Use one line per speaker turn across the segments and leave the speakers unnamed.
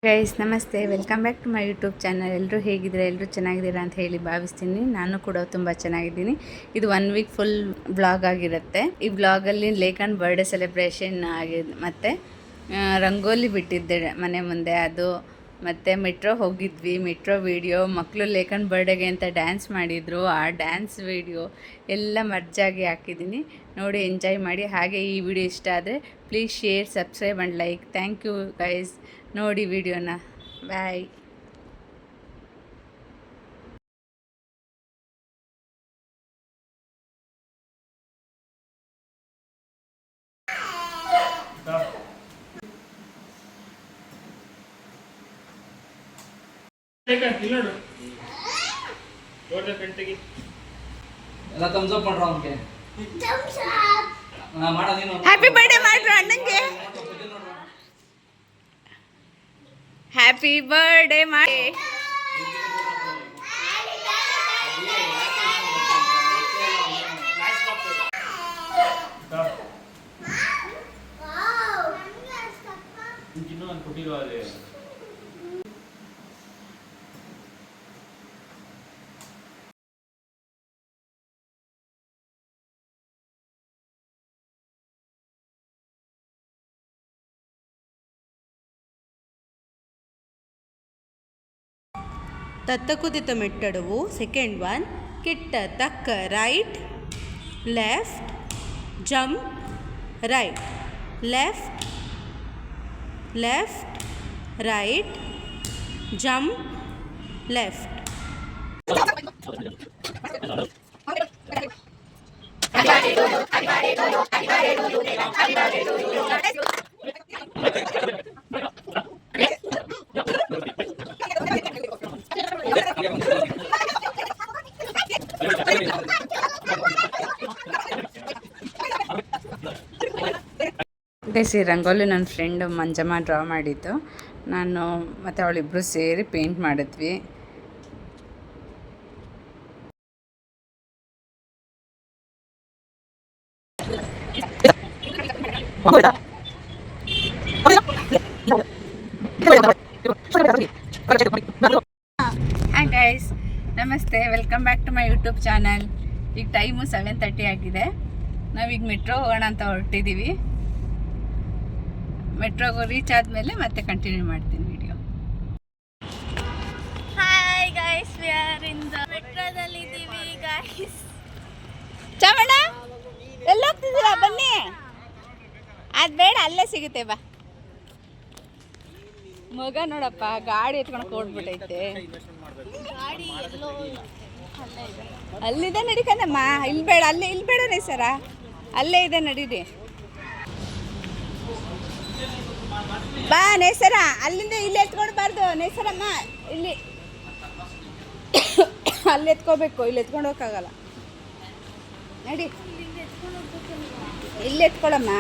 Guys ನಮಸ್ತೆ, welcome back to my YouTube channel. ಎಲ್ಲರೂ ಹೇಗಿದ್ದೀರಾ? ಎಲ್ಲರೂ ಚೆನ್ನಾಗಿದ್ದೀರಾ ಅಂತ ಹೇಳಿ ಭಾವಿಸ್ತೀನಿ. ನಾನು ಕೂಡ ತುಂಬ ಚೆನ್ನಾಗಿದ್ದೀನಿ. ಇದು 1 ವೀಕ್ ಫುಲ್ ವ್ಲಾಗ್ ಆಗಿರುತ್ತೆ. ಈ ವ್ಲಾಗಲ್ಲಿ ಲೇಖನ್ ಬರ್ಡೇ ಸೆಲೆಬ್ರೇಷನ್ ಆಗಿದೆ, ಮತ್ತು ರಂಗೋಲಿ ಬಿಟ್ಟಿದ್ದೆ ಮನೆ ಮುಂದೆ, ಅದು ಮತ್ತು ಮೆಟ್ರೋ ಹೋಗಿದ್ವಿ. ಮೆಟ್ರೋ ವೀಡಿಯೋ, ಮಕ್ಕಳು ಲೇಖನ್ ಬರ್ಡೇಗೆ ಅಂತ ಡ್ಯಾನ್ಸ್ ಮಾಡಿದರು, ಆ ಡ್ಯಾನ್ಸ್ ವೀಡಿಯೋ ಎಲ್ಲ ಮರ್ಜಾಗಿ ಹಾಕಿದ್ದೀನಿ. ನೋಡಿ, ಎಂಜಾಯ್ ಮಾಡಿ. ಹಾಗೆ ಈ ವಿಡಿಯೋ ಇಷ್ಟ ಆದರೆ please share, subscribe and like. Thank you guys. ನೋಡಿ ವಿಡಿಯೋನ. ಬಾಯ್. ಹ್ಯಾಪಿ ಬರ್ಡೇ ಮಾಡ್ರು ಅಣ್ಣಂಗೆ. ಹ್ಯಾಪಿ ಬರ್ಡೇ ಮಾಡಿ.
ತತ್ತ ಕುದಿತ ಮೆಟ್ಟಡವು. ಸೆಕೆಂಡ್ ಒನ್, ಕಿಟ್ಟ ತಕ್ಕ right left jump right left left right jump left.
Guys, ಈ ರಂಗೋಲಿ ನನ್ನ ಫ್ರೆಂಡು ಮಂಜಮ್ಮ ಡ್ರಾ ಮಾಡಿದ್ದು. ನಾನು ಮತ್ತು ಅವಳಿಬ್ಬರು ಸೇರಿ ಪೇಂಟ್ ಮಾಡಿದ್ವಿ. ಹಾಯ್ ಗೈಸ್, ನಮಸ್ತೆ, welcome back to my YouTube channel. ಈಗ ಟೈಮು 7:30 ಆಗಿದೆ. ನಾವೀಗ ಮೆಟ್ರೋ ಹೋಗೋಣ ಅಂತ ಹೊರಟಿದ್ದೀವಿ. ಮೆಟ್ರೋಗೆ ರೀಚ್ ಆದಮೇಲೆ ಮತ್ತೆ ಕಂಟಿನ್ಯೂ ಮಾಡ್ತೀನಿ video.
Hi guys, we are in the ಮೆಟ್ರೋದಲ್ಲಿ ಇದ್ದೀವಿ ಗೈಸ್.
ಚಾಮಣ್ಣ, ಎಲ್ಲ ಹೋಗ್ತಿದ್ದೀರಾ? ಬನ್ನಿ. ಅದು ಬೇಡ, ಅಲ್ಲೇ ಸಿಗುತ್ತೆ, ಬಾ. ಮಗ ನೋಡಪ್ಪ, ಗಾಡಿ ಎತ್ಕೊಂಡು ಕೊಡ್ಬಿಟ್ಟೈತೆ. ಅಲ್ಲಿದೆ, ನಡಿಕಂದಮ್ಮ. ಇಲ್ಲಿ ಬೇಡ, ಇಲ್ಲಿ ಬೇಡ ಸರ, ಅಲ್ಲೇ ಇದೆ, ನಡೀರಿ. ಬಾ ನೇಸರ, ಅಲ್ಲಿಂದ ಇಲ್ಲಿ ಎತ್ಕೊಳ್ಬಾರ್ದು ನೇಸರಮ್ಮ. ಇಲ್ಲಿ ಅಲ್ಲಿ ಎತ್ಕೋಬೇಕು, ಇಲ್ಲಿ ಎತ್ಕೊಂಡು ಹೋಗಕ್ಕಾಗಲ್ಲ. ನಡಿ, ಇಲ್ಲಿ ಎತ್ಕೊಳಮ್ಮ.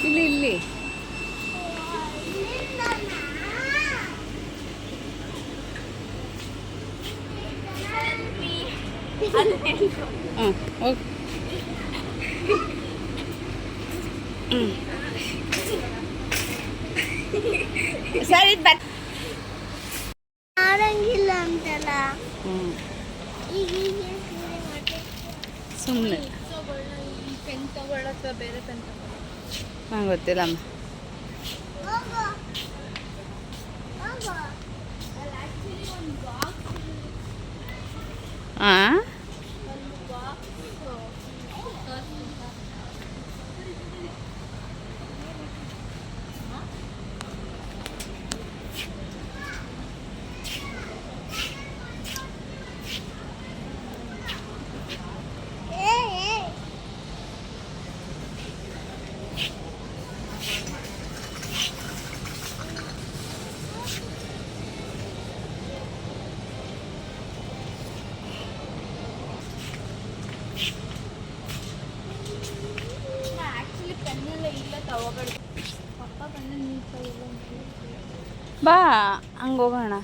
ಇಲ್ಲಿ ಹೋಗಿ. ಸರಿ,
ಆರಂಗಿಲ್ಲ ಅಂತಲ್ಲ.
ಸುಮ್ಮನೆ
ಪೆನ್ ತಗೊಳ್ಳತ್ತ, ಬೇರೆ ಪೆನ್
ನಂಗೆ ಗೊತ್ತಿಲ್ಲಮ್ಮ. ಹಾಂ, ಬಾ, ಹಂಗೆ ಹೋಗೋಣ.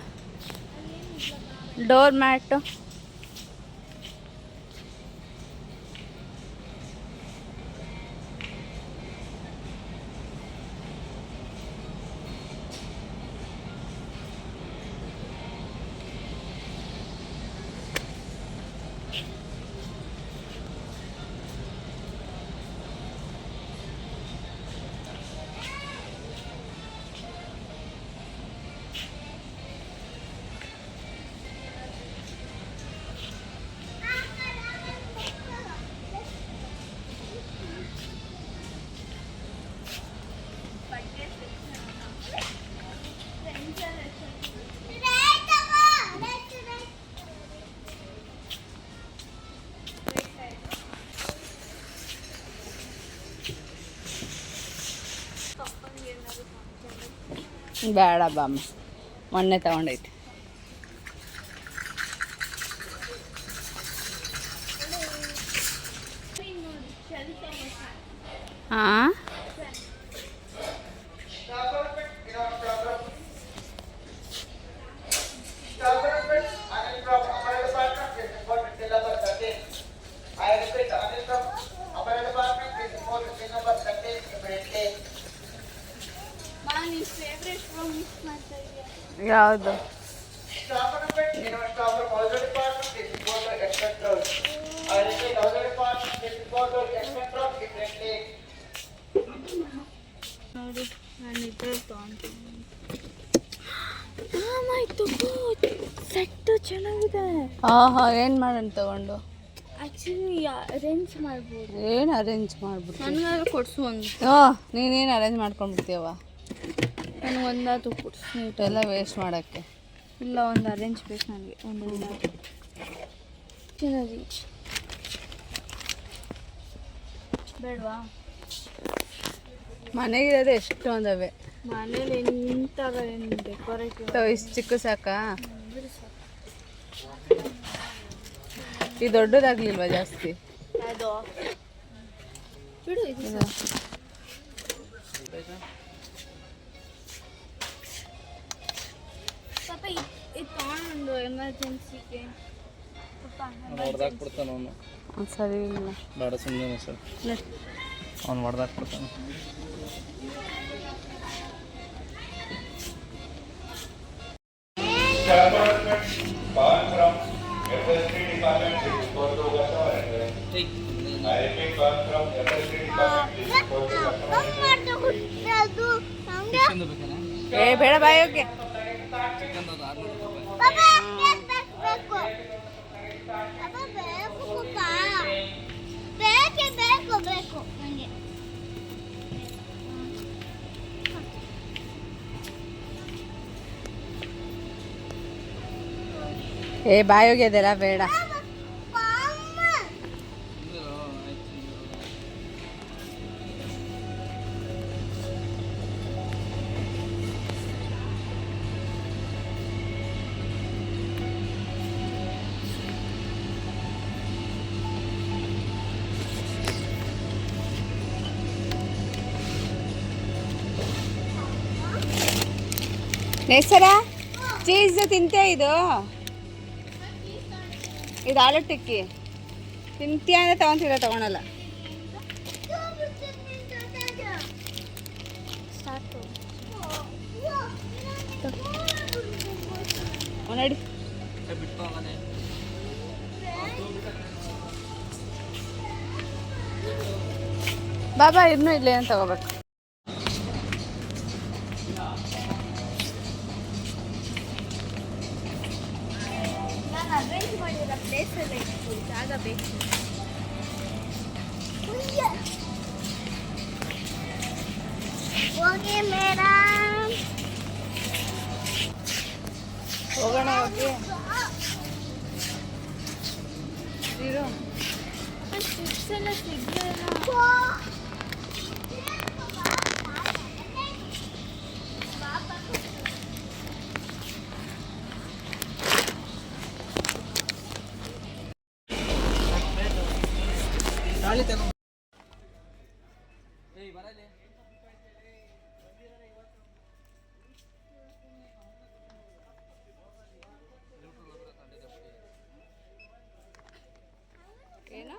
ಡೋರ್ ಮ್ಯಾಟು ಬೇಡ ಬಾಮ್ಮ, ಮೊನ್ನೆ ತಗೊಂಡೈತೆ. ಹಾಂ ಯಾವುದು?
ನೋಡಿ ನಾನು ಇದ್ರಲ್ಲಿ ತೊಗೊಂತೀನಿ. ಸೆಟ್ಟು ಚೆನ್ನಾಗಿದೆ.
ಹಾಂ ಹಾಂ, ಏನು ಮಾಡೋಣ ತಗೊಂಡು?
ಆ್ಯಕ್ಚುಲಿ ಅರೇಂಜ್ ಮಾಡ್ಬೋದು.
ಏನು ಅರೇಂಜ್ ಮಾಡ್ಬಿಟ್ಟು?
ನನಗಾದ್ರೂ ಕೊಡಿಸು ಒಂದು.
ನೀನೇನು ಅರೇಂಜ್ ಮಾಡ್ಕೊಂಡ್ಬಿಡ್ತೀಯವ?
ನನಗೆ ಒಂದಾದ್ರೂ ಕೊಡಿಸು.
ಎಲ್ಲ ವೇಸ್ಟ್ ಮಾಡೋಕ್ಕೆ.
ಇಲ್ಲ, ಒಂದು ಅರೇಂಜ್ ಬೇಕು ನನಗೆ. ಒಂದು ಚೆನ್ನಾಗಿ ಬೇಡವಾ?
ಮನೆಗಿರೋದು ಎಷ್ಟೊಂದವೆ.
ಮನೇಲಿ ನಿಂತಾಗ ಏನು ಡೆಕೋರೇಟಿವ್
ಇಷ್ಟು ಚಿಕ್ಕ ಸಾಕಾ? ಈ ದೊಡ್ಡದಾಗ್ಲಿಲ್ವಾ ಜಾಸ್ತಿ?
ಅದು ಬಿಡು. ಇದು ಪಾಪ ಇದು ತಗೊಂಡು ಎಮರ್ಜೆನ್ಸಿಗೆ
ಹೊಡೆದಾಕ್ಬಿಡ್ತಾನೆ ಅವನು.
ಸರಿ ಇಲ್ಲ
ಬೇಡ ಸುಮ್ಮನೆ ಸರ್, ಅವ್ನು ಹೊಡೆದಾಕ್ಬಿಡ್ತಾನೆ.
ಏ ಬೇಡ ಬಾಯೋಕೆ. ಏ ಬಾಯೋಗೆ ಅದೆಲ್ಲ ಬೇಡ. ನೇಸರ ಚೀಸ್ ತಿಂತೆ ಇದು ಆಲೂ ಟಿಕ್ಕಿ ತಿಂತೀಯ ಅಂದರೆ ತಗೊತಿಲ್ಲ, ತಗೊಳಲ್ಲ. ನೋಡಿ ಬಾಬಾ ಇನ್ನೂ ಇಲ್ಲೇ ಏನು ತಗೋಬೇಕು.
ಅರೇಂಜ್ ಮಾಡಿರೋ ಪ್ಲೇಸಲ್ಲಿ ಜಾಗ ಬೇಕು. ಹೋಗಿ ಮೇಡಮ್,
ಹೋಗೋಣ. ಹೋಗಿ
ಚಿಪ್ಸ್ ಎಲ್ಲ ಸಿಗಲ್ಲ.
ಏನು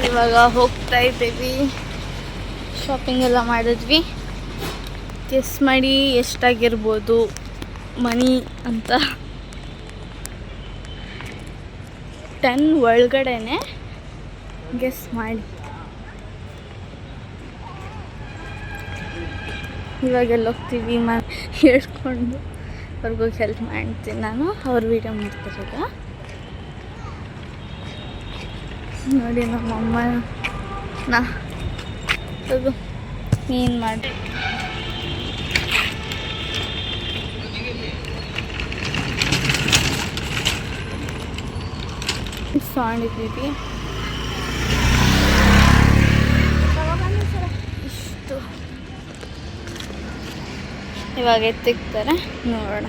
ಇವಾಗ ಹೋಗ್ತಾ ಇದ್ದೀವಿ. ಶಾಪಿಂಗ್ ಎಲ್ಲ ಮಾಡಿದ್ವಿ. ಗೆಸ್ ಮಾಡಿ ಎಷ್ಟಾಗಿರ್ಬೋದು ಮನಿ ಅಂತ. 10 ಒಳಗಡೆನೆ ಗೆಸ್ ಮಾಡಿ. ಇವಾಗೆಲ್ಲ ಹೋಗ್ತೀವಿ ಹೇಳ್ಕೊಂಡು ಅವ್ರಿಗೋಗಿ ಹೆಲ್ಪ್ ಮಾಡ್ತೀನಿ ನಾನು. ಅವ್ರು ವೀಡಿಯೋ ಮಾಡ್ತಾರಲ್ಲ ನೋಡಿ. ನಮ್ಮಮ್ಮ ತಗೋ ನೀನು ಮಾಡಿ. ತೊಗೊಂಡಿದ್ದೀವಿ. ಇಷ್ಟು ಇವಾಗ ಎತ್ತಿಕ್ತಾರೆ, ನೋಡೋಣ.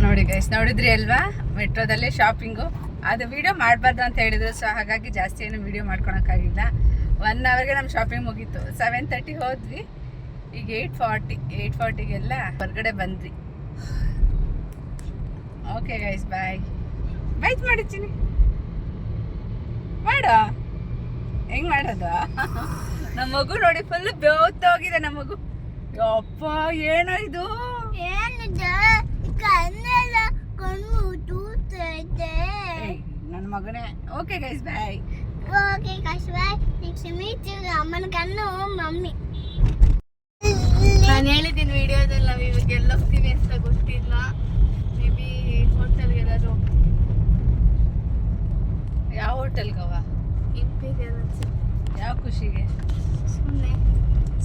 ನೋಡಿ ಗೈಸ್, ನೋಡಿದ್ರಿ ಅಲ್ವಾ ಮೆಟ್ರೋದಲ್ಲಿ ಶಾಪಿಂಗು. ಅದು ವಿಡಿಯೋ ಮಾಡಬಾರ್ದು ಅಂತ ಹೇಳಿದ್ರು, ಸೊ ಹಾಗಾಗಿ ಜಾಸ್ತಿ ಏನು ವಿಡಿಯೋ ಮಾಡ್ಕೊಳಕ್ಕಾಗಿಲ್ಲ. 1 ಅವರ್ಗೆ ನಮ್ಮ ಶಾಪಿಂಗ್ ಮುಗೀತು. 7:30 ಹೋದ್ವಿ, ಈಗ 8:40ಗೆಲ್ಲ ಹೊರಗಡೆ ಬಂದ್ವಿ. ಓಕೆ ಗೈಸ್, ಬಾಯ್. ಬೈತ್ ಮಾಡಿದ್ದೀನಿ ಮಾಡ ಹೆಂಗ್ ಮಾಡೋದು? ನಮ್ಮ ಮಗು ನೋಡಿ ಫುಲ್ ಬೆವತ್ತೋಗಿದೆ ನಮ್ಮ ಮಗು. ಅಪ್ಪ ಏನೋ ಇದು, ನನ್ನ ಮಗನೇ. ಓಕೆ ಗೈಸ್, ಬಾಯ್.
ಅಮ್ಮನ ಕಣ್ಣು ಮಮ್ಮಿ. ನಾನು ಹೇಳಿದ್ದೀನಿ ವಿಡಿಯೋದಲ್ಲಿ ನಾವು ಇವಾಗ ಎಲ್ಲ ಹೋಗ್ತೀವಿ ಅಂತ ಗೊತ್ತಿಲ್ಲ. ಮೇ ಬಿ ಹೋಟೆಲ್ಗೆ ಎಲ್ಲಾದ್ರು ಹೋಗ್ತೀವಿ.
ಯಾವ ಹೋಟೆಲ್ಗವ?
ಇಂಪೀರಿಯಲ್ ಅನ್ಸುತ್ತೆ.
ಯಾವ ಖುಷಿಗೆ?
ಸುಮ್ಮನೆ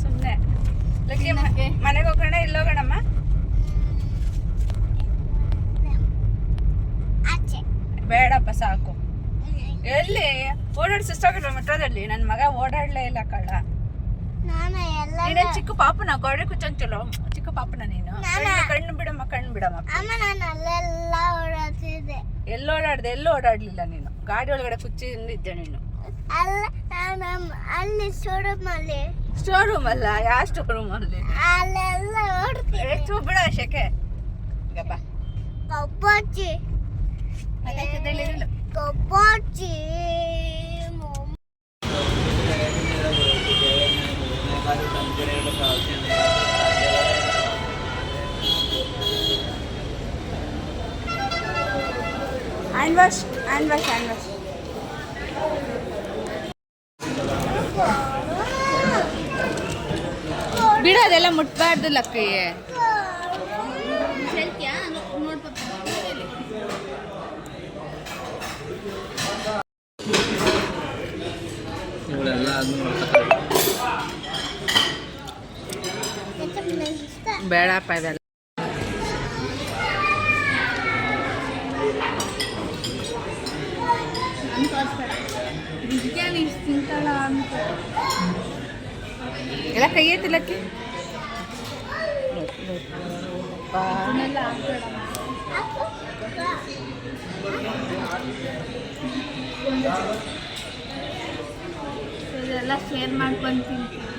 ಸುಮ್ಮನೆ
ತಿನ್ನಕ್ಕೆ.
ಮನೆಗೆ ಹೋಗೋಣ, ಇಲ್ಲಿ ಹೋಗೋಣಮ್ಮ. ಬೇಡಪ್ಪ ಸಾಕು. ಎಲ್ಲಿ ಓಡಾಡಿ ಸುಸ್ತಾಗಿಲ್ಲ ಮೆಟ್ರೋದಲ್ಲಿ. ನನ್ನ ಮಗ ಓಡಾಡ್ಲೇ ಇಲ್ಲ ಕಳ್ಳ. ನೀನೇ ಚಿಕ್ಕ ಪಾಪನ ಗೋಡೆ ಕುಚ್ಚಂಚಲು ಚಿಕ್ಕ ಪಾಪನ ನೀನು. ಕಣ್ಣು ಬಿಡಮ್ಮ, ಕಣ್ಣು ಬಿಡಮ್ಮ. ಎಲ್ಲೋ ಓಡಾಡ್ದೆ, ಎಲ್ಲೂ ಓಡಾಡ್ಲಿಲ್ಲ ನೀನು. ಗಾಡಿ ಒಳಗಡೆ ಕುಚ್ಚಿದ್ದೆ ನೀನು.
ಅಲ್ಲಿ
ಸ್ಟೋರ್ ರೂಮ್ ಅಲ್ಲ, ಯಾವ ಸ್ಟೋರ್ ರೂಮ್ ಅಲ್ಲಿ? ಎಷ್ಟು ಬಿಡ ಶೆಕೆ. ಗಪ್ಪ ಹ್ಯಾಂಡ್ ವಾಶ್. ಬಿಡ, ಅದೆಲ್ಲ ಮುಟ್ಬಾರ್ದು ಲಕ್ಕಿಗೆ.
ಇವುಗಳೆಲ್ಲ
ಬೇಡಪ್ಪ ಇದೆಲ್ಲ.
ಬಿರಿಯಾನಿ ತಿಂತಾಳ ಅಂತ
ಎಲ್ಲ ಕೈ ಐತಿಲ್ಲಕ್ಕಿ.
ಇದೆಲ್ಲ ಶೇರ್ ಮಾಡ್ಕೊಂಡು ತಿಂತೀವಿ.